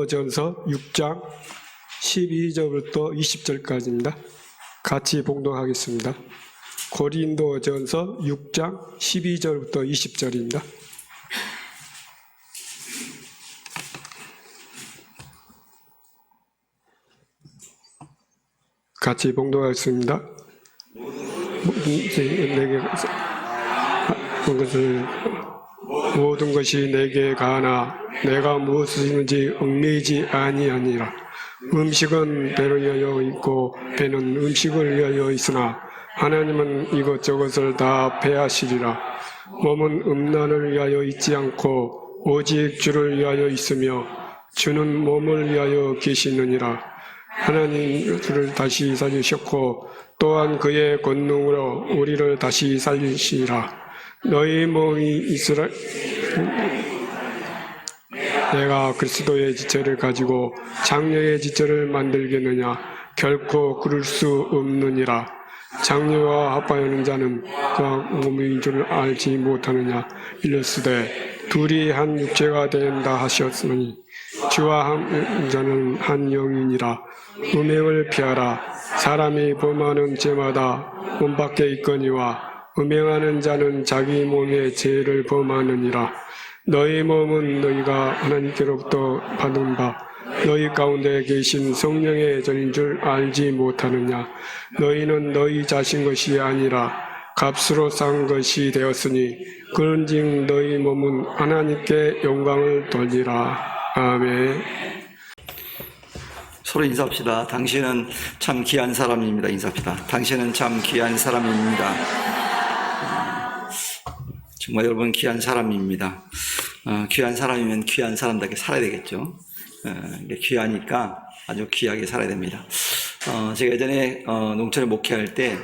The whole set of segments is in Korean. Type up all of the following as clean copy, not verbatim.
고린도전서 6장 12절부터 20절까지입니다. 같이 봉독하겠습니다. 고린도전서 6장 12절부터 20절입니다. 같이 봉독하겠습니다. 모든 것이 내게 가나 내가 무엇을 있는지 얽매이지 아니하니라. 음식은 배를 위하여 있고 배는 음식을 위하여 있으나 하나님은 이것저것을 다 배하시리라. 몸은 음란을 위하여 있지 않고 오직 주를 위하여 있으며 주는 몸을 위하여 계시느니라. 하나님 주를 다시 살리셨고 또한 그의 권능으로 우리를 다시 살리시리라. 너희 몸이 이스라엘 내가 그리스도의 지체를 가지고 장녀의 지체를 만들겠느냐? 결코 그럴 수 없느니라. 장녀와 합하여는 자는 그 몸인 줄 알지 못하느냐? 일렀으되 둘이 한 육체가 된다 하셨으니 주와 한 자는 한 영이니라. 음행을 피하라. 사람이 범하는 죄마다 몸 밖에 있거니와 음행하는 자는 자기 몸의 죄를 범하느니라. 너희 몸은 너희가 하나님께로부터 받은 바 너희 가운데 계신 성령의 전인 줄 알지 못하느냐. 너희는 너희 자신 것이 아니라 값으로 산 것이 되었으니 그런즉 너희 몸은 하나님께 영광을 돌리라. 아멘. 서로 인사합시다. 당신은 참 귀한 사람입니다. 인사합시다. 당신은 참 귀한 사람입니다. 정말 여러분 귀한 사람입니다. 귀한 사람이면 귀한 사람답게 살아야 되겠죠. 귀하니까 아주 귀하게 살아야 됩니다. 제가 예전에 농촌에 목회할 때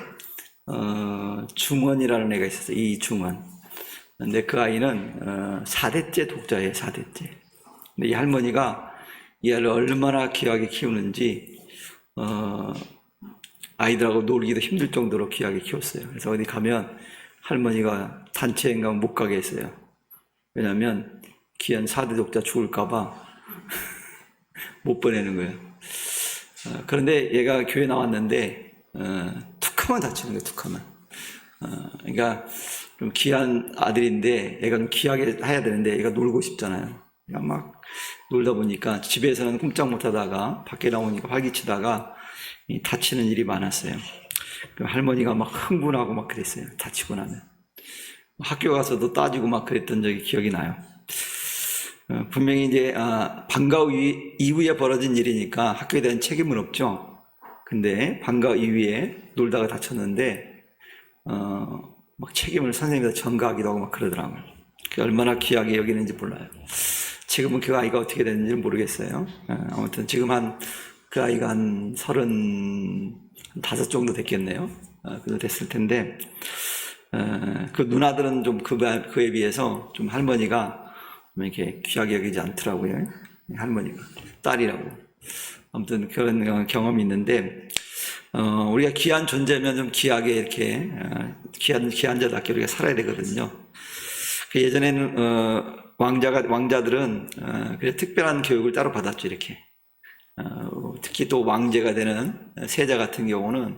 중원이라는 애가 있었어요. 이중원. 근데 그 아이는 4대째 독자예요. 4대째. 근데 이 할머니가 이 아이를 얼마나 귀하게 키우는지 아이들하고 놀기도 힘들 정도로 귀하게 키웠어요. 그래서 어디 가면 할머니가 단체행 가면 못 가게 했어요. 왜냐하면 귀한 4대 독자 죽을까봐 못 보내는 거예요. 그런데 얘가 교회 나왔는데 툭하면 다치는 거예요. 툭하면. 그러니까 좀 귀한 아들인데 얘가 좀 귀하게 해야 되는데 얘가 놀고 싶잖아요. 그러니까 막 놀다 보니까 집에서는 꼼짝 못하다가 밖에 나오니까 활기치다가 다치는 일이 많았어요. 할머니가 막 흥분하고 막 그랬어요. 다치고 나면. 학교 가서도 따지고 막 그랬던 적이 기억이 나요. 분명히 이제 방과 이후에 벌어진 일이니까 학교에 대한 책임은 없죠. 근데 방과 이후에 놀다가 다쳤는데 막 책임을 선생님한테 전가하기도 하고 막 그러더라고요. 얼마나 귀하게 여기는지 몰라요. 지금은 그 아이가 어떻게 됐는지는 모르겠어요. 아무튼 지금 그 아이가 한 35 정도 됐겠네요. 그도 됐을 텐데, 그 누나들은 좀 그에 비해서 좀 할머니가 좀 이렇게 귀하게 여기지 않더라고요. 할머니가. 딸이라고. 아무튼 그런 경험이 있는데, 우리가 귀한 존재면 좀 귀하게 이렇게, 귀한 자답게 우리가 살아야 되거든요. 예전에는, 왕자들은, 그래 특별한 교육을 따로 받았죠, 이렇게. 특히 또 왕제가 되는 세자 같은 경우는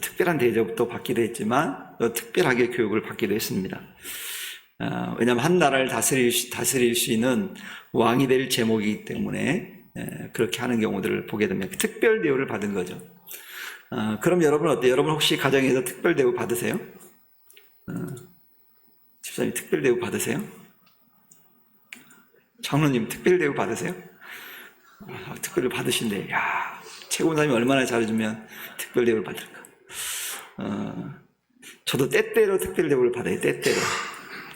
특별한 대접도 받기도 했지만 또 특별하게 교육을 받기도 했습니다. 왜냐하면 한 나라를 다스릴 수 있는 왕이 될 제목이기 때문에 그렇게 하는 경우들을 보게 되면 특별 대우를 받은 거죠. 그럼 여러분 어때요? 여러분 혹시 가정에서 특별 대우 받으세요? 집사님 특별 대우 받으세요? 장로님 특별 대우 받으세요? 특별을 받으신대. 야, 최고사님이 얼마나 잘해주면 특별 대우를 받을까. 저도 때때로 특별 대우를 받아요.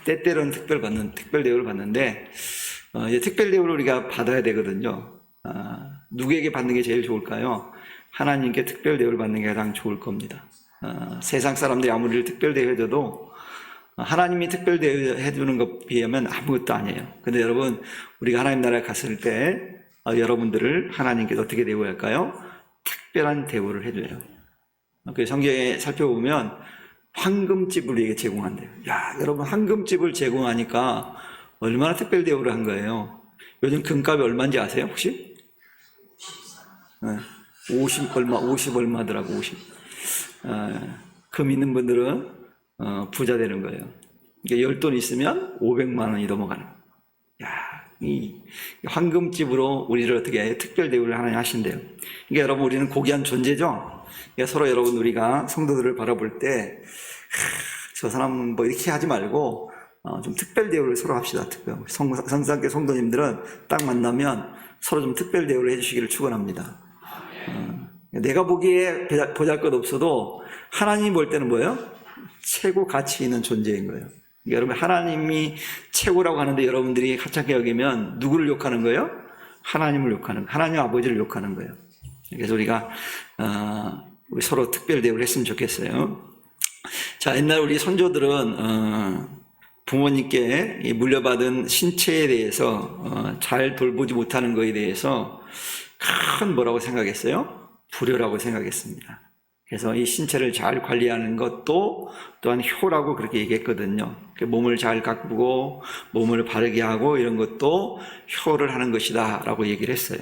때때로는 특별 대우를 받는데, 이제 특별 대우를 우리가 받아야 되거든요. 누구에게 받는 게 제일 좋을까요? 하나님께 특별 대우를 받는 게 가장 좋을 겁니다. 세상 사람들이 아무리 특별 대우 해줘도 하나님이 특별 대우 해주는 것 비하면 아무것도 아니에요. 근데 여러분, 우리가 하나님 나라에 갔을 때 여러분들을 하나님께서 어떻게 대우할까요? 특별한 대우를 해줘요. 그 성경에 살펴보면 황금집을 우리에게 제공한대요. 야, 여러분 황금집을 제공하니까 얼마나 특별 대우를 한 거예요. 요즘 금값이 얼마인지 아세요, 혹시? 50 얼마더라고, 50. 금 있는 분들은 부자 되는 거예요. 그러니까 10돈 있으면 500만 원이 넘어가는 거예요. 야, 이 황금집으로 우리를 어떻게 특별 대우를 하나님 하신대요. 그러니까 여러분, 우리는 고귀한 존재죠. 그러니까 서로 여러분, 우리가 성도들을 바라볼 때 저 사람 뭐 이렇게 하지 말고 좀 특별 대우를 서로 합시다. 성상계 성도님들은 딱 만나면 서로 좀 특별 대우를 해주시기를 축원합니다. 내가 보기에 보잘것 없어도 하나님 볼 때는 뭐예요? 최고 가치 있는 존재인 거예요. 그러니까 여러분, 하나님이 최고라고 하는데 여러분들이 하찮게 여기면 누구를 욕하는 거예요? 하나님을 욕하는 거예요. 하나님 아버지를 욕하는 거예요. 그래서 우리가 우리 서로 특별 대우를 했으면 좋겠어요. 자, 옛날 우리 선조들은 부모님께 물려받은 신체에 대해서 잘 돌보지 못하는 것에 대해서 큰 뭐라고 생각했어요? 불효라고 생각했습니다. 그래서 이 신체를 잘 관리하는 것도 또한 효라고 그렇게 얘기했거든요. 몸을 잘 가꾸고 몸을 바르게 하고 이런 것도 효를 하는 것이다 라고 얘기를 했어요.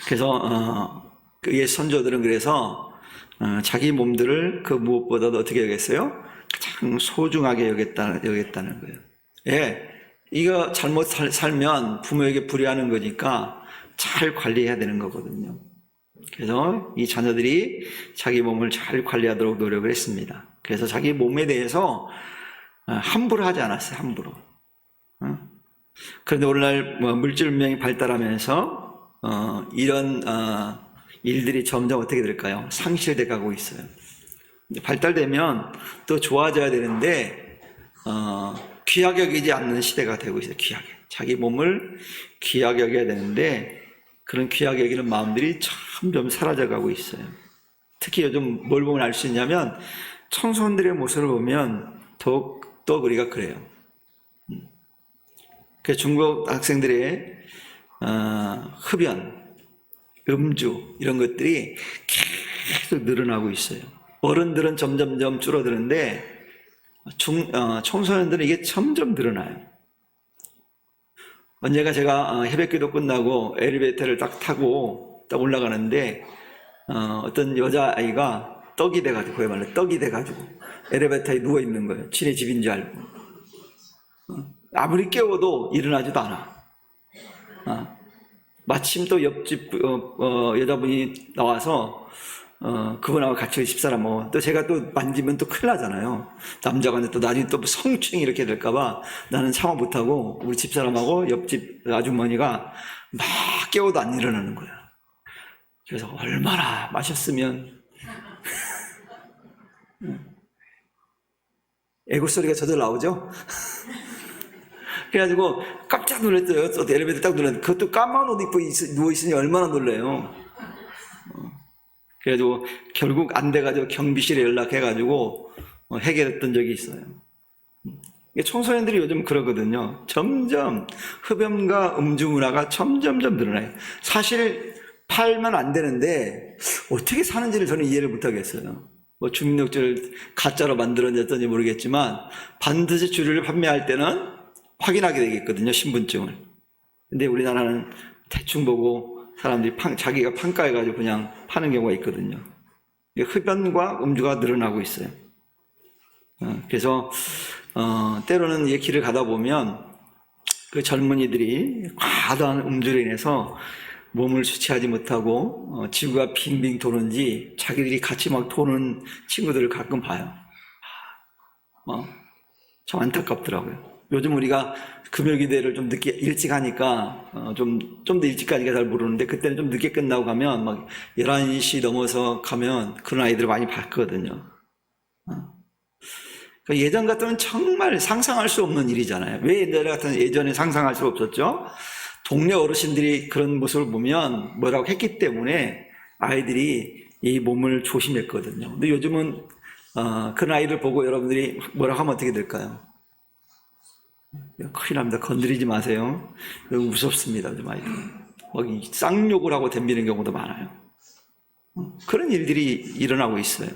그래서 옛 선조들은 그래서 자기 몸들을 그 무엇보다도 어떻게 여겼어요? 가장 소중하게 여겼다는 거예요. 예, 이거 잘못 살면 부모에게 불이하는 거니까 잘 관리해야 되는 거거든요. 그래서 이 자녀들이 자기 몸을 잘 관리하도록 노력을 했습니다. 그래서 자기 몸에 대해서 함부로 하지 않았어요. 함부로. 그런데 오늘날 물질 문명이 발달하면서 이런 일들이 점점 어떻게 될까요? 상실돼 가고 있어요. 발달되면 또 좋아져야 되는데 귀하게 여기지 않는 시대가 되고 있어요. 귀하게. 자기 몸을 귀하게 여겨야 되는데 그런 귀하게 여기는 마음들이 점점 사라져가고 있어요. 특히 요즘 뭘 보면 알 수 있냐면 청소년들의 모습을 보면 더욱더 우리가 그래요. 그 중국 학생들의 흡연, 음주 이런 것들이 계속 늘어나고 있어요. 어른들은 점점점 줄어드는데 청소년들은 이게 점점 늘어나요. 언제가 제가 새벽기도 끝나고 엘리베이터를 딱 타고 딱 올라가는데 어떤 여자아이가 떡이 돼가지고, 그야말로 떡이 돼가지고 엘리베이터에 누워있는 거예요. 친의 집인 줄 알고. 아무리 깨워도 일어나지도 않아. 마침 또 옆집 여자분이 나와서 그분하고 같이 집사람 또 제가 또 만지면 또 큰일 나잖아요. 남자가 또 나중에 또 성추행이 이렇게 될까봐 나는 참아 못하고 우리 집사람하고 옆집 아주머니가 막 깨워도 안 일어나는 거야. 그래서 얼마나 마셨으면 애국 소리가 저절 나오죠. 그래가지고 깜짝 놀랐어요. 또 엘리베이터 딱 놀랐는데 그것도 까만 옷 입고 누워있으니 얼마나 놀래요. 그래가지고 결국 안 돼가지고 경비실에 연락해가지고 해결했던 적이 있어요. 청소년들이 요즘 그러거든요. 점점 흡연과 음주 문화가 점점점 늘어나요. 사실 팔면 안 되는데 어떻게 사는지를 저는 이해를 못하겠어요. 주민등록증을 가짜로 만들어냈던지 모르겠지만 반드시 주류를 판매할 때는 확인하게 되겠거든요, 신분증을. 근데 우리나라는 대충 보고 사람들이 자기가 판가해가지고 그냥 파는 경우가 있거든요. 흡연과 음주가 늘어나고 있어요. 그래서 때로는 이 길을 가다 보면 그 젊은이들이 과도한 음주로 인해서 몸을 주체하지 못하고 지구가 빙빙 도는지 자기들이 같이 막 도는 친구들을 가끔 봐요. 참 안타깝더라고요. 요즘 우리가 금요기대를 좀 늦게 일찍 하니까 좀 더 일찍 가니까 잘 모르는데 그때는 좀 늦게 끝나고 가면 막 11시 넘어서 가면 그런 아이들을 많이 봤거든요. 그러니까 예전 같으면 정말 상상할 수 없는 일이잖아요. 왜 예전에 상상할 수 없었죠? 동네 어르신들이 그런 모습을 보면 뭐라고 했기 때문에 아이들이 이 몸을 조심했거든요. 근데 요즘은 그런 아이를 보고 여러분들이 뭐라고 하면 어떻게 될까요? 큰일 납니다. 건드리지 마세요. 무섭습니다. 좀 아이들. 막 쌍욕을 하고 덤비는 경우도 많아요. 그런 일들이 일어나고 있어요.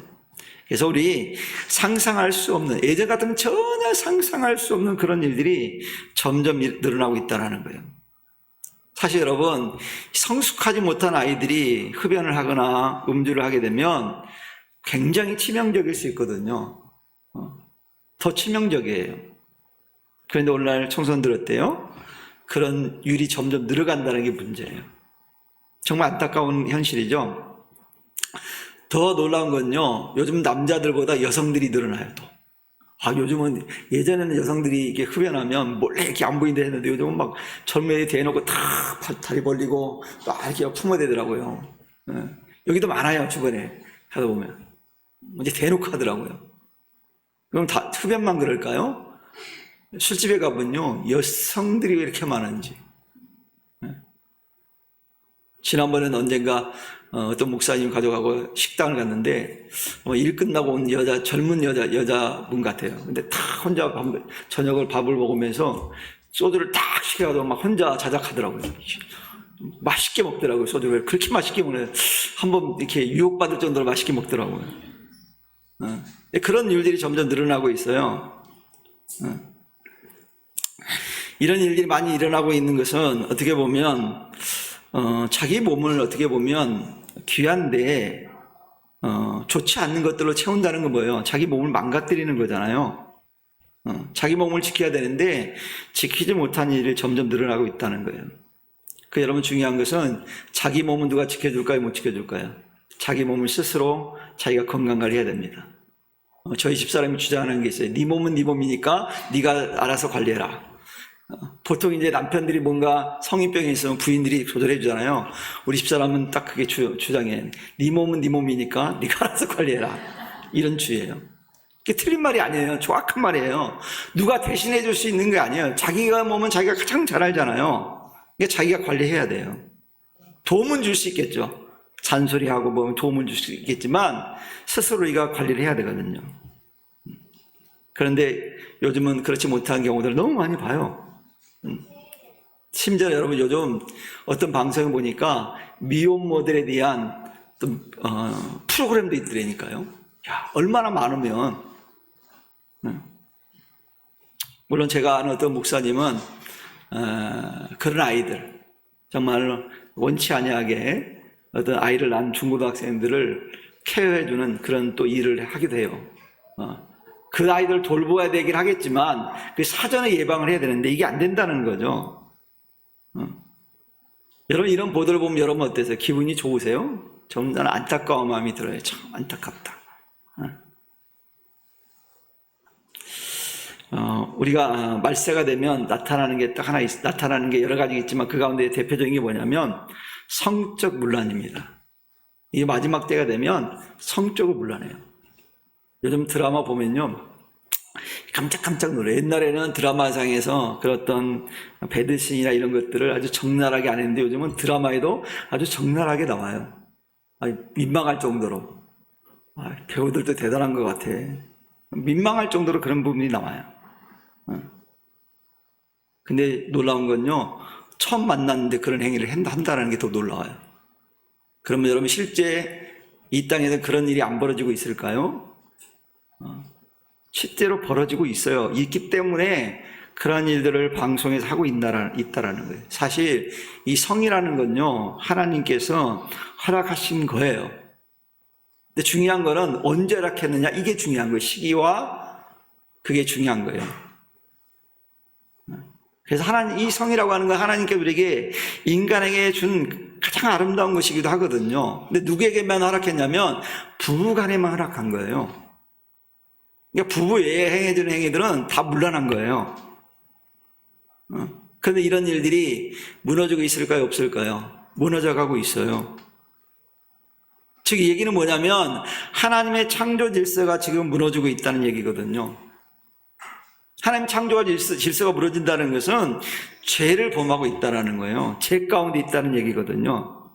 그래서 우리 상상할 수 없는, 예전 같으면 전혀 상상할 수 없는 그런 일들이 점점 늘어나고 있다는 거예요. 사실 여러분, 성숙하지 못한 아이들이 흡연을 하거나 음주를 하게 되면 굉장히 치명적일 수 있거든요. 더 치명적이에요. 그런데 오늘날 청소년들 어때요? 그런 율이 점점 늘어간다는 게 문제예요. 정말 안타까운 현실이죠. 더 놀라운 건요, 요즘 남자들보다 여성들이 늘어나요, 또. 요즘은, 예전에는 여성들이 이렇게 흡연하면 몰래 이렇게 안 보인다 했는데 요즘은 막 젊은 애들이 대놓고 다 다리 벌리고 막 이렇게 품어대더라고요. 여기도 많아요, 주변에. 하다 보면. 이제 대놓고 하더라고요. 그럼 다 흡연만 그럴까요? 술집에 가보면요, 여성들이 왜 이렇게 많은지. 지난번에는 언젠가 어떤 목사님 가져가고 식당을 갔는데 일 끝나고 온 젊은 여자분 같아요. 근데 다 혼자 저녁을 밥을 먹으면서 소주를 딱 시켜가지고 막 혼자 자작하더라고요. 맛있게 먹더라고요, 소주를. 그렇게 맛있게 먹어요. 한번 이렇게 유혹받을 정도로 맛있게 먹더라고요. 그런 일들이 점점 늘어나고 있어요. 이런 일들이 많이 일어나고 있는 것은 어떻게 보면 자기 몸을 어떻게 보면 귀한데 좋지 않는 것들로 채운다는 건 뭐예요? 자기 몸을 망가뜨리는 거잖아요. 자기 몸을 지켜야 되는데 지키지 못한 일이 점점 늘어나고 있다는 거예요. 여러분, 중요한 것은 자기 몸은 누가 지켜줄까요? 못 지켜줄까요? 자기 몸을 스스로 자기가 건강관리해야 됩니다. 저희 집사람이 주장하는 게 있어요. 네 몸은 네 몸이니까 네가 알아서 관리해라. 보통 이제 남편들이 뭔가 성인병이 있으면 부인들이 조절해 주잖아요. 우리 집사람은 딱 그게 주장해. 네 몸은 네 몸이니까 네가 알아서 관리해라. 이런 주의예요. 그게 틀린 말이 아니에요. 정확한 말이에요. 누가 대신해 줄 수 있는 게 아니에요. 자기가 몸은 자기가 가장 잘 알잖아요. 그러니까 자기가 관리해야 돼요. 도움은 줄 수 있겠죠. 잔소리하고 뭐 도움을 줄 수 있겠지만 스스로 우리가 관리를 해야 되거든요. 그런데 요즘은 그렇지 못한 경우들을 너무 많이 봐요. 심지어 여러분, 요즘 어떤 방송에 보니까 미혼 모델에 대한 어떤 프로그램도 있더라니까요. 야, 얼마나 많으면. 물론 제가 아는 어떤 목사님은 그런 아이들, 정말로 원치 아니하게 어떤 아이를 낳은 중고등학생들을 케어해주는 그런 또 일을 하기도 해요. 그 아이들 돌보아야 되긴 하겠지만 그 사전에 예방을 해야 되는데 이게 안 된다는 거죠. 여러분, 이런 보도를 보면 여러분 어때서요? 기분이 좋으세요? 저는 안타까운 마음이 들어요. 참 안타깝다. 우리가 말세가 되면 나타나는 게 딱 하나 나타나는 게 여러 가지 있지만 그 가운데 대표적인 게 뭐냐면 성적 문란입니다. 이게 마지막 때가 되면 성적으로 문란해요. 요즘 드라마 보면요, 깜짝깜짝 놀라요. 옛날에는 드라마상에서 그런 어떤 배드신이나 이런 것들을 아주 적나라하게 안 했는데 요즘은 드라마에도 아주 적나라하게 나와요. 민망할 정도로. 배우들도 대단한 것 같아. 민망할 정도로 그런 부분이 나와요. 근데 놀라운 건요, 처음 만났는데 그런 행위를 한다는 게 더 놀라워요. 그러면 여러분, 실제 이 땅에서 그런 일이 안 벌어지고 있을까요? 실제로 벌어지고 있어요. 있기 때문에 그런 일들을 방송에서 하고 있다라는 거예요. 사실 이 성이라는 건요, 하나님께서 허락하신 거예요. 근데 중요한 거는 언제 허락했느냐, 이게 중요한 거예요. 시기와 그게 중요한 거예요. 그래서 이 성이라고 하는 건 하나님께서 우리에게 인간에게 준 가장 아름다운 것이기도 하거든요. 근데 누구에게만 허락했냐면 부부간에만 허락한 거예요. 그러니까 부부 외에 행해지는 행위들은 다 문란한 거예요. 그런데 이런 일들이 무너지고 있을까요, 없을까요? 무너져 가고 있어요. 즉, 이 얘기는 뭐냐면 하나님의 창조 질서가 지금 무너지고 있다는 얘기거든요. 하나님 창조가 질서가 무너진다는 것은 죄를 범하고 있다는 거예요. 죄 가운데 있다는 얘기거든요.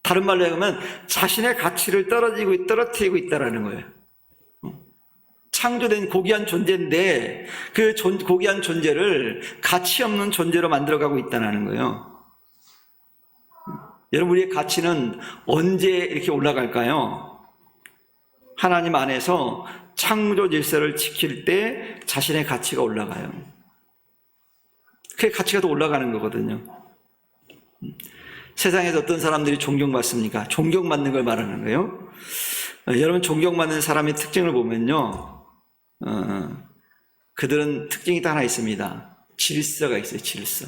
다른 말로 하면 자신의 가치를 떨어뜨리고 있다는 거예요. 창조된 고귀한 존재인데 그 고귀한 존재를 가치 없는 존재로 만들어가고 있다는 거예요. 여러분, 우리의 가치는 언제 이렇게 올라갈까요? 하나님 안에서 창조 질서를 지킬 때 자신의 가치가 올라가요. 그게 가치가 더 올라가는 거거든요. 세상에서 어떤 사람들이 존경받습니까? 존경받는 걸 말하는 거예요. 여러분, 존경받는 사람의 특징을 보면요, 그들은 특징이 딱 하나 있습니다. 질서가 있어요. 질서.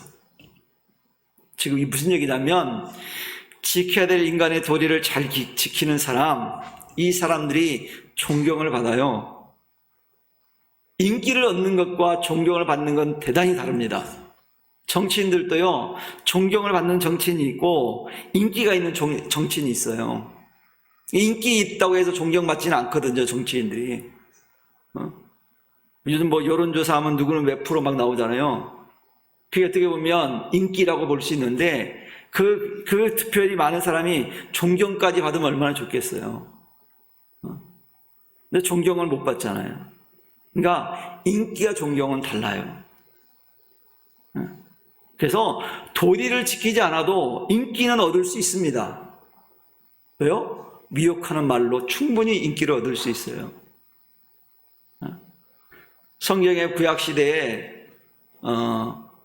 지금 이게 무슨 얘기냐면, 지켜야 될 인간의 도리를 잘 지키는 사람, 이 사람들이 존경을 받아요. 인기를 얻는 것과 존경을 받는 건 대단히 다릅니다. 정치인들도요, 존경을 받는 정치인이 있고 인기가 있는 정치인이 있어요. 인기 있다고 해서 존경받지는 않거든요, 정치인들이. 요즘 뭐 여론조사하면 누구는 몇 프로 막 나오잖아요. 그게 어떻게 보면 인기라고 볼 수 있는데 그 투표율이 많은 사람이 존경까지 받으면 얼마나 좋겠어요. 근데 존경을 못 받잖아요. 그러니까 인기와 존경은 달라요. 그래서 도리를 지키지 않아도 인기는 얻을 수 있습니다. 왜요? 미혹하는 말로 충분히 인기를 얻을 수 있어요. 성경의 구약시대에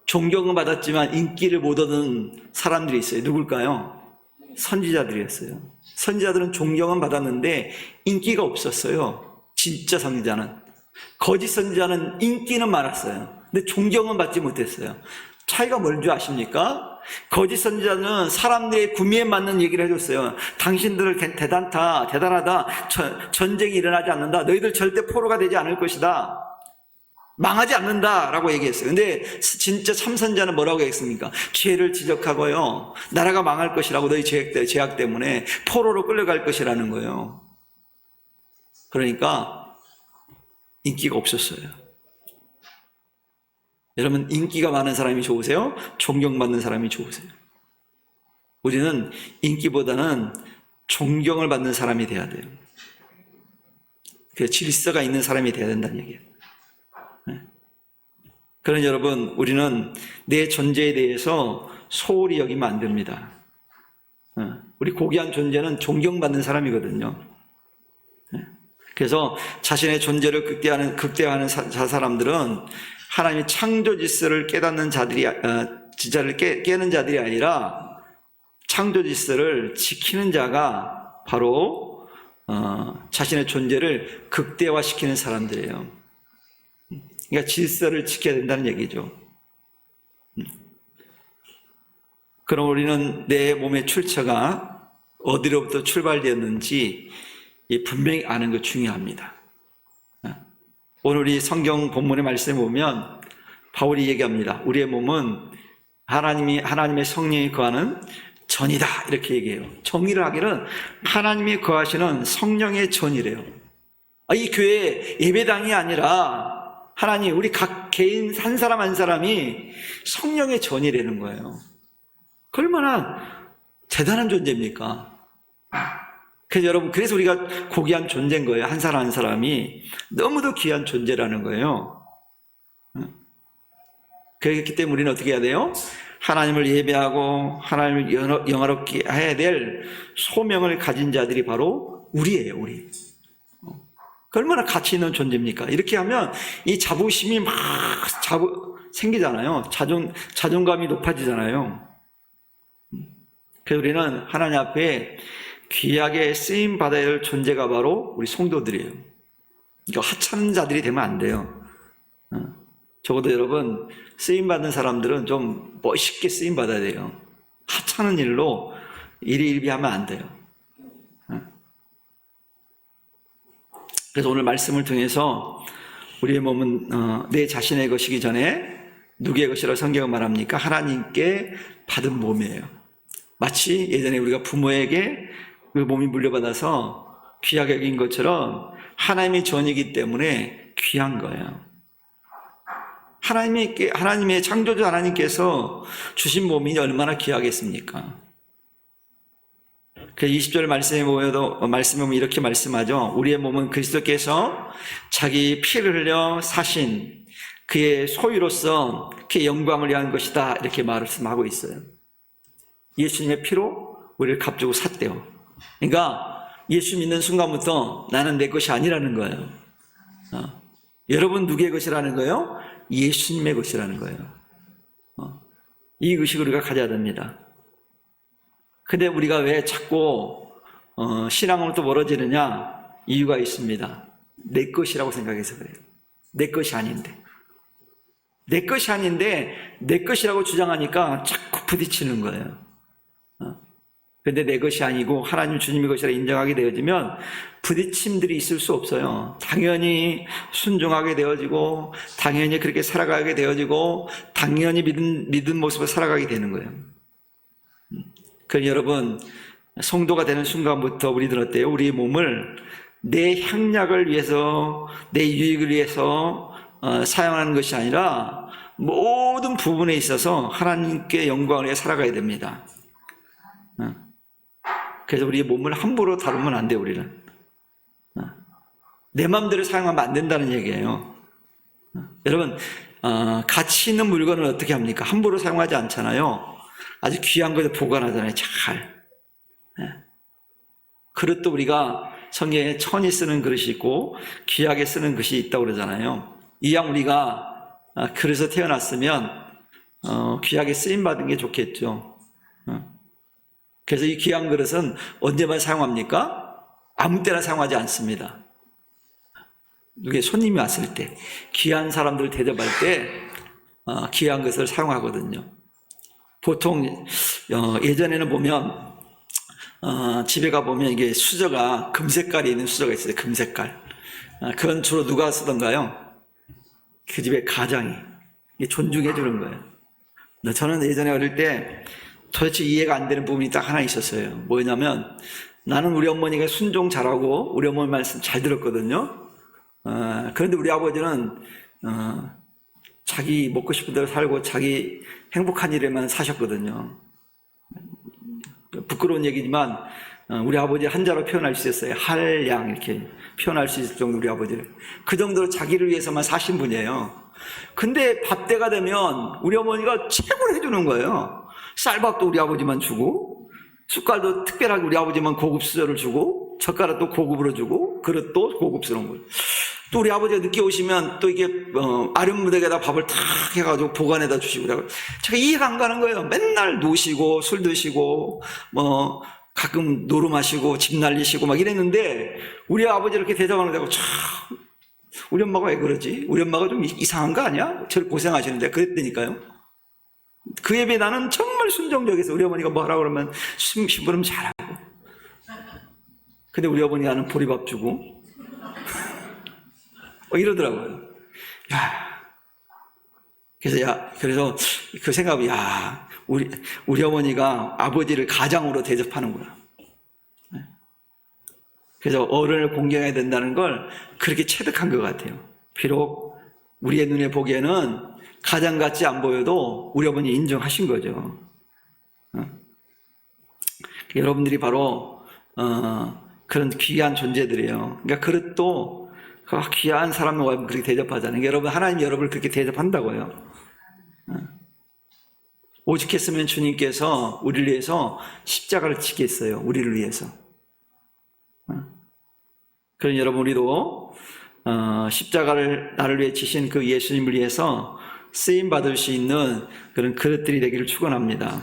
존경은 받았지만 인기를 못 얻은 사람들이 있어요. 누굴까요? 선지자들이었어요. 선지자들은 존경은 받았는데 인기가 없었어요. 진짜 선지자는. 거짓 선지자는 인기는 많았어요. 근데 존경은 받지 못했어요. 차이가 뭔 줄 아십니까? 거짓 선지자는 사람들의 구미에 맞는 얘기를 해줬어요. 당신들을 대단하다. 전쟁이 일어나지 않는다. 너희들 절대 포로가 되지 않을 것이다. 망하지 않는다라고 얘기했어요. 근데 진짜 참선자는 뭐라고 했습니까? 죄를 지적하고요, 나라가 망할 것이라고, 너희 죄악 때문에 포로로 끌려갈 것이라는 거예요. 그러니까 인기가 없었어요. 여러분, 인기가 많은 사람이 좋으세요? 존경받는 사람이 좋으세요? 우리는 인기보다는 존경을 받는 사람이 돼야 돼요. 그 질서가 있는 사람이 돼야 된다는 얘기예요. 그러나 여러분, 우리는 내 존재에 대해서 소홀히 여기면 안 됩니다. 우리 고귀한 존재는 존경받는 사람이거든요. 그래서 자신의 존재를 극대화하는 사람들은 하나님의 창조 질서를 깨닫는 지자를 깨는 자들이 아니라 창조 질서를 지키는 자가 바로 자신의 존재를 극대화시키는 사람들이에요. 그러니까 질서를 지켜야 된다는 얘기죠. 그럼 우리는 내 몸의 출처가 어디로부터 출발되었는지 분명히 아는 것 중요합니다. 오늘 이 성경 본문의 말씀에 보면 바울이 얘기합니다. 우리의 몸은 하나님의 성령이 거하는 전이다, 이렇게 얘기해요. 정의를 하기는 하나님이 거하시는 성령의 전이래요. 이 교회 예배당이 아니라 하나님, 우리 각 개인 한 사람 한 사람이 성령의 전이라는 거예요. 그 얼마나 대단한 존재입니까? 그래서 여러분, 그래서 우리가 고귀한 존재인 거예요. 한 사람 한 사람이 너무도 귀한 존재라는 거예요. 그렇기 때문에 우리는 어떻게 해야 돼요? 하나님을 예배하고 하나님을 영화롭게 해야 될 소명을 가진 자들이 바로 우리예요, 우리. 얼마나 가치 있는 존재입니까? 이렇게 하면 이 자부심이 막 생기잖아요. 자존감이 높아지잖아요. 그래서 우리는 하나님 앞에 귀하게 쓰임 받아야 할 존재가 바로 우리 성도들이에요. 그러니까 하찮은 자들이 되면 안 돼요. 적어도 여러분, 쓰임 받는 사람들은 좀 멋있게 쓰임 받아야 돼요. 하찮은 일로 일희일비하면 안 돼요. 그래서 오늘 말씀을 통해서 우리의 몸은 내 자신의 것이기 전에 누구의 것이라고 성경은 말합니까? 하나님께 받은 몸이에요. 마치 예전에 우리가 부모에게 그 몸이 물려받아서 귀하게 여긴 것처럼 하나님의 전이기 때문에 귀한 거예요. 하나님의 창조주 하나님께서 주신 몸이 얼마나 귀하겠습니까? 그 20절 말씀에 보면 이렇게 말씀하죠. 우리의 몸은 그리스도께서 자기 피를 흘려 사신 그의 소유로서 그의 영광을 위한 것이다, 이렇게 말씀하고 있어요. 예수님의 피로 우리를 값주고 샀대요. 그러니까 예수 믿는 순간부터 나는 내 것이 아니라는 거예요. 여러분 누구의 것이라는 거예요? 예수님의 것이라는 거예요. 이 의식을 우리가 가져야 됩니다. 근데 우리가 왜 자꾸 신앙으로부터 멀어지느냐? 이유가 있습니다. 내 것이라고 생각해서 그래요. 내 것이 아닌데. 내 것이 아닌데 내 것이라고 주장하니까 자꾸 부딪히는 거예요. 근데 내 것이 아니고 하나님 주님의 것이라 인정하게 되어지면 부딪힘들이 있을 수 없어요. 당연히 순종하게 되어지고 당연히 그렇게 살아가게 되어지고 당연히 믿은 모습으로 살아가게 되는 거예요. 그럼 여러분, 성도가 되는 순간부터 우리들은 어때요? 우리의 몸을 내 향락을 위해서, 내 유익을 위해서 사용하는 것이 아니라 모든 부분에 있어서 하나님께 영광을 위해 살아가야 됩니다. 그래서 우리의 몸을 함부로 다루면 안 돼요, 우리는. 내 마음대로 사용하면 안 된다는 얘기예요. 여러분, 가치 있는 물건을 어떻게 합니까? 함부로 사용하지 않잖아요. 아주 귀한 것을 보관하잖아요, 잘. 그릇도 우리가 성경에 천이 쓰는 그릇이 있고 귀하게 쓰는 그릇이 있다고 그러잖아요. 이왕 우리가 그릇에 태어났으면 귀하게 쓰임받은 게 좋겠죠. 그래서 이 귀한 그릇은 언제만 사용합니까? 아무 때나 사용하지 않습니다. 누구의 손님이 왔을 때, 귀한 사람들을 대접할 때 귀한 것을 사용하거든요. 보통 예전에는 보면 집에 가보면 이게 수저가 금색깔이 있는 수저가 있어요. 금색깔. 그건 주로 누가 쓰던가요? 그 집의 가장이 존중해 주는 거예요. 저는 예전에 어릴 때 도대체 이해가 안 되는 부분이 딱 하나 있었어요. 뭐냐면 나는 우리 어머니가 순종 잘하고 우리 어머니 말씀 잘 들었거든요. 그런데 우리 아버지는 자기 먹고 싶은 대로 살고 자기 행복한 일에만 사셨거든요. 부끄러운 얘기지만 우리 아버지 한자로 표현할 수 있어요. 할양 이렇게 표현할 수 있을 정도 우리 아버지를. 그 정도로 자기를 위해서만 사신 분이에요. 근데 밥 때가 되면 우리 어머니가 최고로 해주는 거예요. 쌀밥도 우리 아버지만 주고 숟갈도 특별하게 우리 아버지만 고급 수저를 주고 젓가락도 고급으로 주고 그릇도 고급스러운 걸. 또 우리 아버지가 늦게 오시면 또 이게 아랫무대에다 밥을 탁 해가지고 보관해다 주시고 제가 이해가 안 가는 거예요. 맨날 노시고 술 드시고 뭐 가끔 노루 마시고 집 날리시고 막 이랬는데 우리 아버지 이렇게 대접하는 데고 참 우리 엄마가 왜 그러지? 우리 엄마가 좀 이상한 거 아니야? 저를 고생하시는데 그랬다니까요. 그에 비해 나는 정말 순종적이어서 우리 어머니가 뭐 하라고 그러면 심부름 잘하고 근데 우리 어머니가 나는 보리밥 주고 이러더라고요. 그래서 그 생각이, 우리 어머니가 아버지를 가장으로 대접하는구나. 그래서 어른을 공경해야 된다는 걸 그렇게 체득한 것 같아요. 비록 우리의 눈에 보기에는 가장 같지 안 보여도 우리 어머니 인정하신 거죠. 여러분들이 바로 그런 귀한 존재들이에요. 그러니까 그릇도 귀한 사람을 그렇게 대접하잖아요. 여러분, 하나님 여러분을 그렇게 대접한다고요. 오직했으면 주님께서 우리를 위해서 십자가를 지겠어요. 우리를 위해서. 그런 여러분, 우리도 십자가를 나를 위해 지신 그 예수님을 위해서 쓰임받을 수 있는 그런 그릇들이 되기를 축원합니다.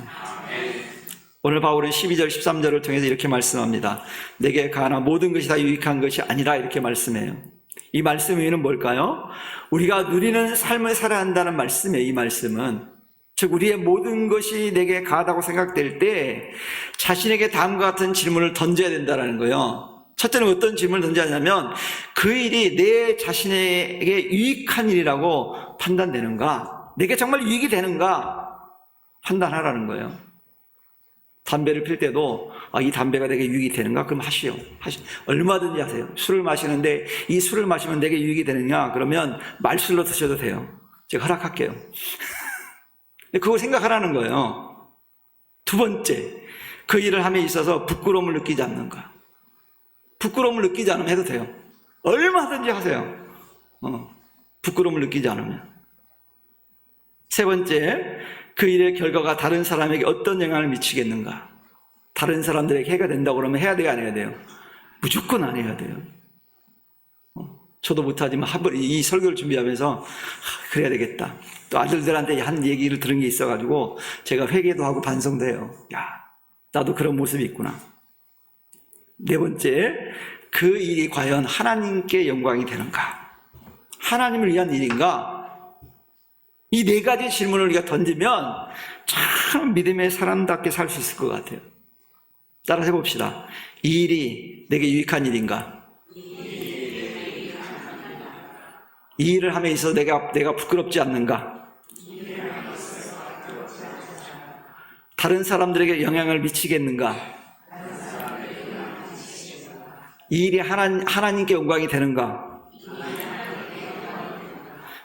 오늘 바울은 12절 13절을 통해서 이렇게 말씀합니다. 내게 가나 모든 것이 다 유익한 것이 아니라 이렇게 말씀해요. 이 말씀의 의미는 뭘까요? 우리가 누리는 삶을 살아야 한다는 말씀이에요. 이 말씀은 즉 우리의 모든 것이 내게 가하다고 생각될 때 자신에게 다음과 같은 질문을 던져야 된다는 거예요. 첫째는 어떤 질문을 던져야 하냐면 그 일이 내 자신에게 유익한 일이라고 판단되는가? 내게 정말 유익이 되는가? 판단하라는 거예요. 담배를 필 때도 이 담배가 내게 유익이 되는가? 그럼 하시오. 얼마든지 하세요. 술을 마시는데 이 술을 마시면 내게 유익이 되느냐? 그러면 말술로 드셔도 돼요. 제가 허락할게요. 그걸 생각하라는 거예요. 두 번째, 그 일을 함에 있어서 부끄러움을 느끼지 않는가? 부끄러움을 느끼지 않으면 해도 돼요. 얼마든지 하세요. 부끄러움을 느끼지 않으면. 세 번째, 그 일의 결과가 다른 사람에게 어떤 영향을 미치겠는가? 다른 사람들에게 해가 된다고 그러면 해야 돼요, 안 해야 돼요? 무조건 안 해야 돼요. 저도 못하지만 이 설교를 준비하면서 그래야 되겠다. 또 아들들한테 한 얘기를 들은 게 있어가지고 제가 회개도 하고 반성도 해요. 야, 나도 그런 모습이 있구나. 네 번째, 그 일이 과연 하나님께 영광이 되는가? 하나님을 위한 일인가? 이 네 가지 질문을 우리가 던지면 참 믿음의 사람답게 살 수 있을 것 같아요. 따라 해봅시다. 이 일이 내게 유익한 일인가? 이 일을 함에 있어서 내가 부끄럽지 않는가? 다른 사람들에게 영향을 미치겠는가? 이 일이 하나님께 영광이 되는가?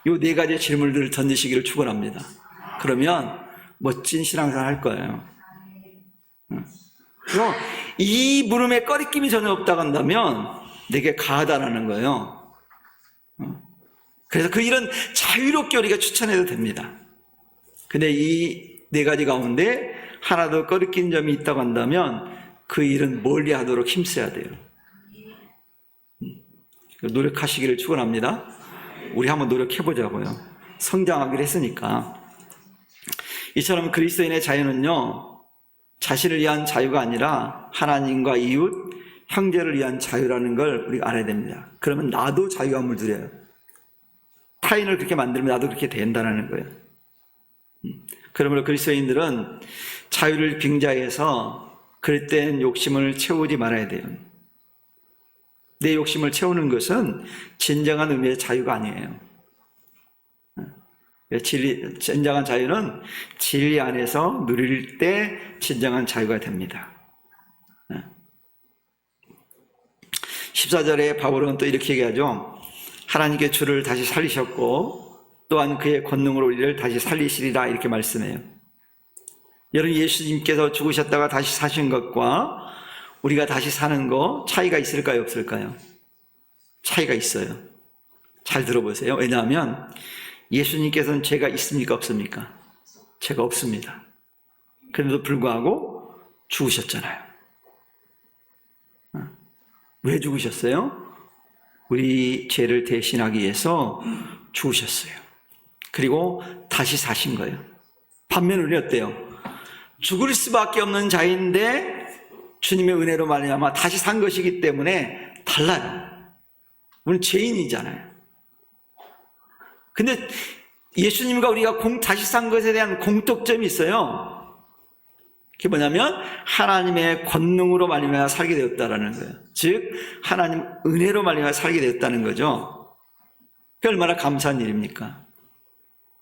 이 네 가지의 질문들을 던지시기를 축원합니다. 그러면 멋진 신앙생활 할 거예요. 그래서 이 물음에 꺼리낌이 전혀 없다고 한다면 내게 가하다라는 거예요. 그래서 그 일은 자유롭게 우리가 추천해도 됩니다. 근데 이 네 가지 가운데 하나도 꺼리낀 점이 있다고 한다면 그 일은 멀리 하도록 힘써야 돼요. 노력하시기를 축원합니다. 우리 한번 노력해보자고요. 성장하기로 했으니까. 이처럼 그리스도인의 자유는요, 자신을 위한 자유가 아니라 하나님과 이웃, 형제를 위한 자유라는 걸 우리가 알아야 됩니다. 그러면 나도 자유함을 누려요. 타인을 그렇게 만들면 나도 그렇게 된다는 거예요. 그러므로 그리스도인들은 자유를 빙자해서 그럴 땐 욕심을 채우지 말아야 돼요. 내 욕심을 채우는 것은 진정한 의미의 자유가 아니에요. 진정한 자유는 진리 안에서 누릴 때 진정한 자유가 됩니다. 14절에 바울은 또 이렇게 얘기하죠. 하나님께 주를 다시 살리셨고 또한 그의 권능으로 우리를 다시 살리시리라 이렇게 말씀해요. 여러분, 예수님께서 죽으셨다가 다시 사신 것과 우리가 다시 사는 거 차이가 있을까요, 없을까요? 차이가 있어요. 잘 들어보세요. 왜냐하면 예수님께서는 죄가 있습니까, 없습니까? 죄가 없습니다. 그럼에도 불구하고 죽으셨잖아요. 왜 죽으셨어요? 우리 죄를 대신하기 위해서 죽으셨어요. 그리고 다시 사신 거예요. 반면 우리 어때요? 죽을 수밖에 없는 자인데 주님의 은혜로 말미암아 다시 산 것이기 때문에 달라요. 우리는 죄인이잖아요. 근데 예수님과 우리가 다시 산 것에 대한 공통점이 있어요. 그게 뭐냐면 하나님의 권능으로 말미암아 살게 되었다라는 거예요. 즉 하나님 은혜로 말미암아 살게 되었다는 거죠. 그게 얼마나 감사한 일입니까?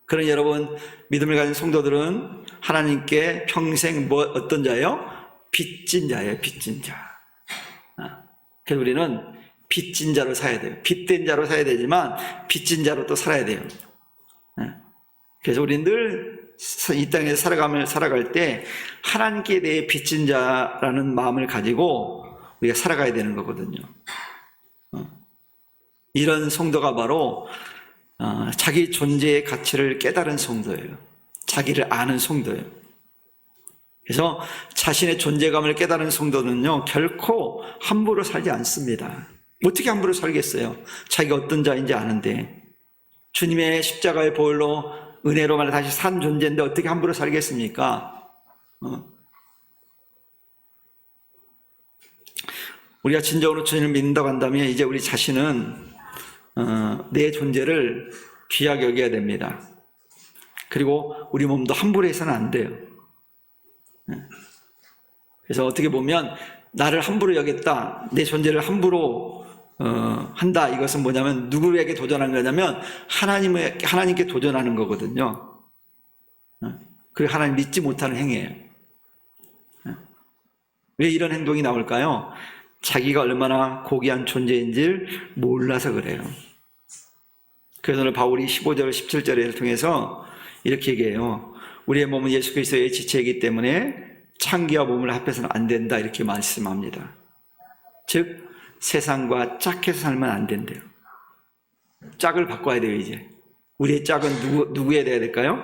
그런 여러분 믿음을 가진 성도들은 하나님께 평생 어떤 자예요? 빚진 자예요. 빚진 자. 그래서 우리는 빚진 자로 살아야 돼요. 빚된 자로 살아야 되지만 빚진 자로 또 살아야 돼요. 그래서 우리는 늘 이 땅에서 살아갈 때 하나님께 대해 빚진 자라는 마음을 가지고 우리가 살아가야 되는 거거든요. 이런 성도가 바로 자기 존재의 가치를 깨달은 성도예요. 자기를 아는 성도예요. 그래서 자신의 존재감을 깨달은 성도는요, 결코 함부로 살지 않습니다. 어떻게 함부로 살겠어요? 자기가 어떤 자인지 아는데. 주님의 십자가의 보혈로 은혜로 말해 다시 산 존재인데 어떻게 함부로 살겠습니까? 우리가 진정으로 주님을 믿는다고 한다면 이제 우리 자신은 내 존재를 귀하게 여겨야 됩니다. 그리고 우리 몸도 함부로 해서는 안 돼요. 그래서 어떻게 보면 나를 함부로 여겼다, 내 존재를 함부로 한다, 이것은 뭐냐면 누구에게 도전하는 거냐면 하나님께 도전하는 거거든요. 그리고 하나님 믿지 못하는 행위예요. 왜 이런 행동이 나올까요? 자기가 얼마나 고귀한 존재인지를 몰라서 그래요. 그래서 오늘 바울이 15절 17절을 통해서 이렇게 얘기해요. 우리의 몸은 예수 그리스도의 지체이기 때문에 창기와 몸을 합해서는 안 된다, 이렇게 말씀합니다. 즉 세상과 짝해서 살면 안 된대요. 짝을 바꿔야 돼요. 이제 우리의 짝은 누구에 돼야 될까요?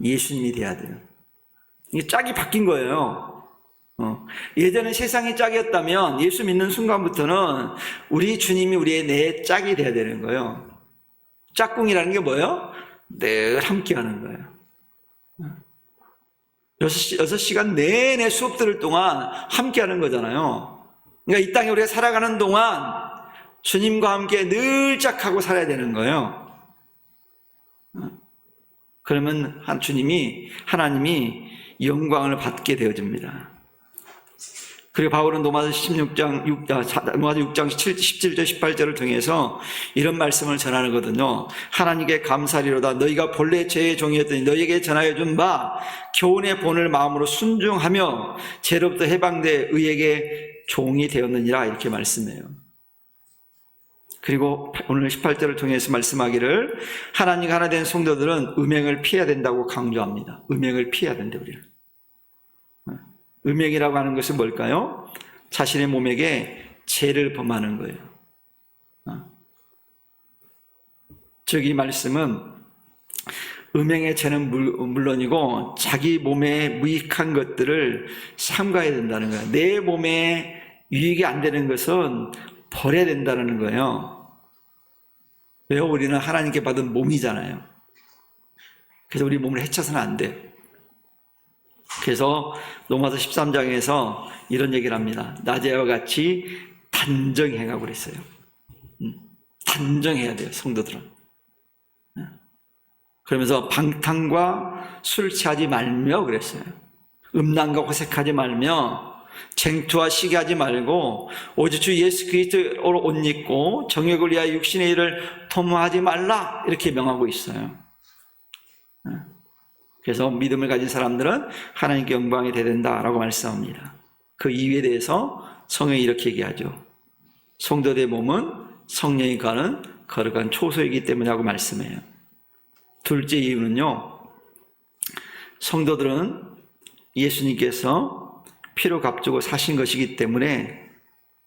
예수님이 돼야 돼요. 이게 짝이 바뀐 거예요. 예전에 세상이 짝이었다면 예수 믿는 순간부터는 우리 주님이 우리의 내 짝이 돼야 되는 거예요. 짝꿍이라는 게 뭐예요? 늘 함께 하는 거예요. 6시간 내내 수업 들을 동안 함께 하는 거잖아요. 그러니까 이 땅에 우리가 살아가는 동안 주님과 함께 늘 짝하고 살아야 되는 거예요. 그러면 하나님이 영광을 받게 되어집니다. 그리고 바울은 로마서 6장 17절 18절을 통해서 이런 말씀을 전하거든요. 하나님께 감사리로다. 너희가 본래 죄의 종이었더니 너희에게 전하여 준 바 교훈의 본을 마음으로 순종하며 죄로부터 해방돼 의에게 종이 되었느니라, 이렇게 말씀해요. 그리고 오늘 18절을 통해서 말씀하기를 하나님과 하나 된 성도들은 음행을 피해야 된다고 강조합니다. 음행을 피해야 된다, 우리는. 음행이라고 하는 것은 뭘까요? 자신의 몸에게 죄를 범하는 거예요. 즉 이 말씀은 음행의 죄는 물론이고 자기 몸에 무익한 것들을 삼가야 된다는 거예요. 내 몸에 유익이 안 되는 것은 버려야 된다는 거예요. 왜요? 우리는 하나님께 받은 몸이잖아요. 그래서 우리 몸을 해쳐서는 안 돼. 그래서 로마서 13장에서 이런 얘기를 합니다. 낮에와 같이 단정해가고 그랬어요. 단정해야 돼요, 성도들은. 그러면서 방탕과 술 취하지 말며 그랬어요. 음란과 호색하지 말며 쟁투와 시기하지 말고 오직 주 예수 그리스도로 옷 입고 정욕을 위하여 육신의 일을 도모하지 말라, 이렇게 명하고 있어요. 그래서 믿음을 가진 사람들은 하나님께 영광이 돼야 된다라고 말씀합니다. 그 이유에 대해서 성경이 이렇게 얘기하죠. 성도들의 몸은 성령이 가는 거룩한 초소이기 때문에 하고 말씀해요. 둘째 이유는요, 성도들은 예수님께서 피로 값주고 사신 것이기 때문에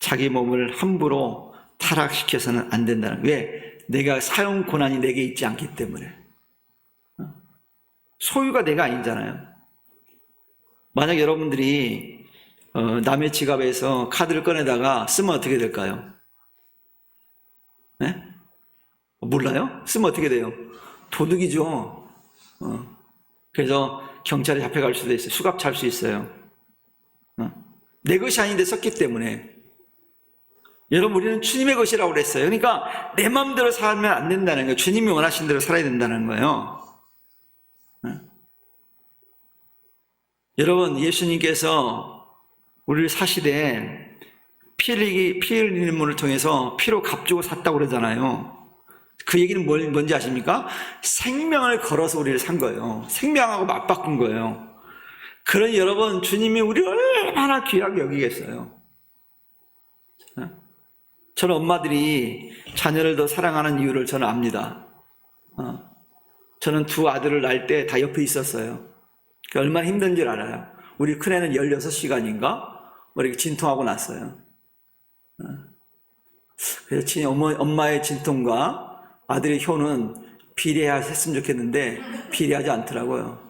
자기 몸을 함부로 타락시켜서는 안 된다는 거예요. 왜? 내가 사용 권한이 내게 있지 않기 때문에. 소유가 내가 아니잖아요. 만약 여러분들이 남의 지갑에서 카드를 꺼내다가 쓰면 어떻게 될까요? 네? 몰라요? 쓰면 어떻게 돼요? 도둑이죠. 그래서 경찰에 잡혀갈 수도 있어요. 수갑 찰 수 있어요. 내 것이 아닌데 썼기 때문에. 여러분, 우리는 주님의 것이라고 그랬어요. 그러니까 내 마음대로 살면 안 된다는 거예요. 주님이 원하신 대로 살아야 된다는 거예요. 여러분, 예수님께서 우리를 사시되 피 흘리는 통해서 피로 값주고 샀다고 그러잖아요. 그 얘기는 뭔지 아십니까? 생명을 걸어서 우리를 산 거예요. 생명하고 맞바꾼 거예요. 그러니 여러분, 주님이 우리를 얼마나 귀하게 여기겠어요. 저는 엄마들이 자녀를 더 사랑하는 이유를 저는 압니다. 저는 두 아들을 낳을 때 다 옆에 있었어요. 얼마나 힘든 줄 알아요. 우리 큰애는 16시간인가? 이렇게 진통하고 났어요. 그래서 엄마의 진통과 아들의 효는 비례했으면 좋겠는데 비례하지 않더라고요.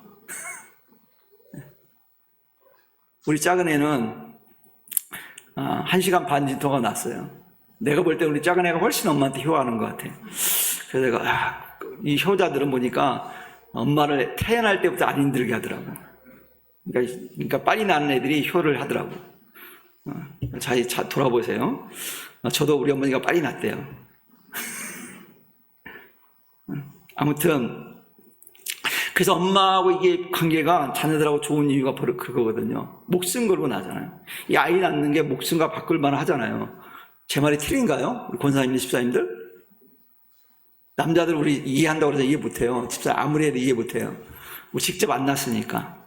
우리 작은 애는 1시간 반 진통하고 났어요. 내가 볼 때 우리 작은 애가 훨씬 엄마한테 효하는 것 같아요. 그래서 내가 이 효자들은 보니까 엄마를 태어날 때부터 안 힘들게 하더라고. 그러니까 빨리 낳는 애들이 효를 하더라고. 잘 돌아보세요. 저도 우리 어머니가 빨리 낳대요. 아무튼 그래서 엄마하고 이게 관계가 자녀들하고 좋은 이유가 바로 그거거든요. 목숨 걸고 나잖아요. 이 아이 낳는 게 목숨과 바꿀 만 하잖아요. 제 말이 틀린가요? 우리 권사님들, 집사님들? 남자들 우리 이해한다고 해서 이해 못해요. 집사 아무리 해도 이해 못해요. 우리 직접 안 낳았으니까.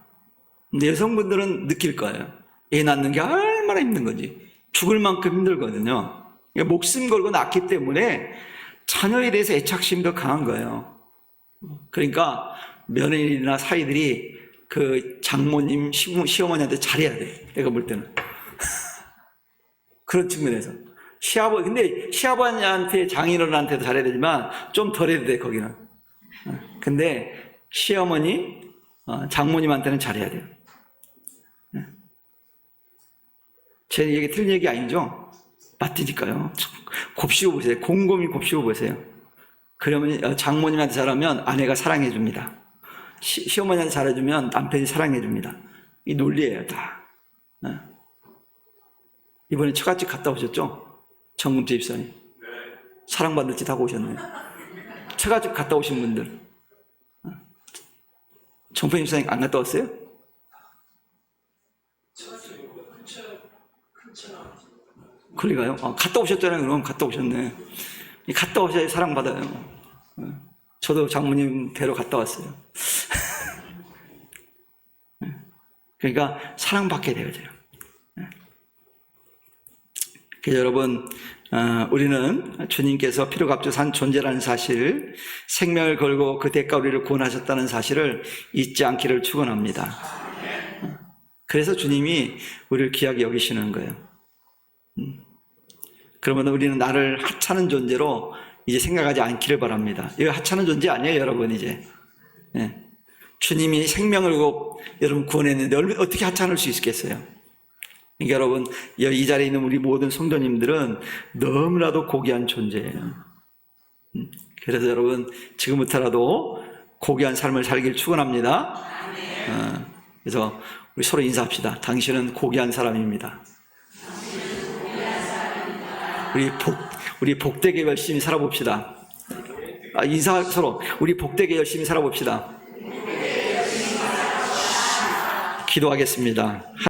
근데 여성분들은 느낄 거예요. 애 낳는 게 얼마나 힘든 건지. 죽을 만큼 힘들거든요. 그러니까 목숨 걸고 낳기 때문에 자녀에 대해서 애착심도 강한 거예요. 그러니까 며느리나 사위들이 그 장모님, 시어머니한테 잘해야 돼. 내가 볼 때는. 그런 측면에서. 근데 시아버지한테, 장인어른한테도 잘해야 되지만 좀 덜 해도 돼, 거기는. 근데 시어머니, 장모님한테는 잘해야 돼요. 제 얘기 틀린 얘기 아니죠? 맞으니까요. 곱씹어 보세요. 곰곰이 곱씹어 보세요. 그러면 장모님한테 잘하면 아내가 사랑해 줍니다. 시어머니한테 잘해주면 남편이 사랑해 줍니다. 이 논리예요, 다. 이번에 처갓집 갔다 오셨죠? 정금태 집사님. 사랑받을 짓 하고 오셨네요. 처갓집 갔다 오신 분들. 정평 집사님 안 갔다 왔어요? 그러니까요. 갔다 오셨잖아요. 그럼 갔다 오셨네. 갔다 오셔야 사랑받아요. 저도 장모님 뵈러 갔다 왔어요. 그러니까 사랑받게 돼야 돼요. 그래서 여러분, 우리는 주님께서 피로값주산 존재라는 사실, 생명을 걸고 그 대가 우리를 구원하셨다는 사실을 잊지 않기를 축원합니다. 그래서 주님이 우리를 귀하게 여기시는 거예요. 그러면 우리는 나를 하찮은 존재로 이제 생각하지 않기를 바랍니다. 이거 하찮은 존재 아니에요, 여러분, 이제. 주님이 생명을 여러분 구원했는데 어떻게 하찮을 수 있겠어요? 그러니까 여러분, 이 자리에 있는 우리 모든 성도님들은 너무나도 고귀한 존재예요. 그래서 여러분, 지금부터라도 고귀한 삶을 살길 축원합니다. 그래서 우리 서로 인사합시다. 당신은 고귀한 사람입니다. 우리 복되게 열심히 살아봅시다. 인사 서로 우리 복되게 열심히 살아봅시다. 기도하겠습니다.